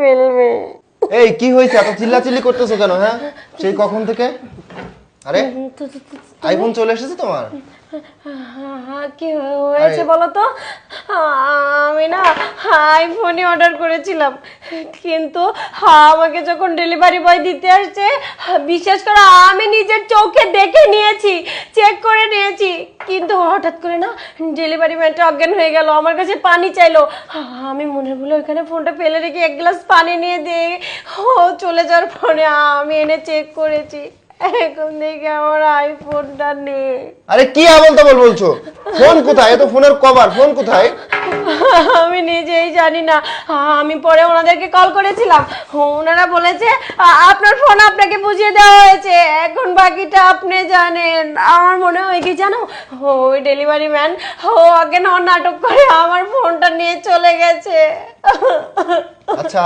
ফেলবে। এই কি হয়েছে, এত চিল্লাচিল্লি করতেছো কেন? হ্যাঁ, সেই কখন থেকে? আরে আইফোন চলে এসেছে তোমার? কি হয়েছে বলো তো? আমি না আইফোনই অর্ডার করেছিলাম, কিন্তু আমাকে যখন ডেলিভারি বয় দিতে আসছে, বিশ্বাস করো আমি নিজের চোখে দেখে নিয়েছি, চেক করে নিয়েছি, কিন্তু হঠাৎ করে না ডেলিভারি ম্যানটা অজ্ঞান হয়ে গেল, আমার কাছে পানি চাইলো। আমি মনে হলো ওখানে ফোনটা ফেলে রেখে এক গ্লাস পানি নিয়ে দিয়ে ও চলে যাওয়ার পরে আমি এনে চেক করেছি, এখন দেখি আমার আইফোনটা নেই। আরে কি আবল তাবল বলছো? ফোন কোথায়? এত ফোনের কভার, ফোন কোথায়? আমি নিজেই জানি না, আমি পরে ওনাদেরকে কল করেছিলাম, ওনারা বলেছে আপনার ফোন আপনাকে বুঝিয়ে দেওয়া হয়েছে, এখন বাকিটা আপনি জানেন। আমার মনে হয় কি জানো, ওই ডেলিভারি ম্যান অজ্ঞান হওয়ার নাটক করে আমার ফোনটা নিয়ে চলে গেছে। আচ্ছা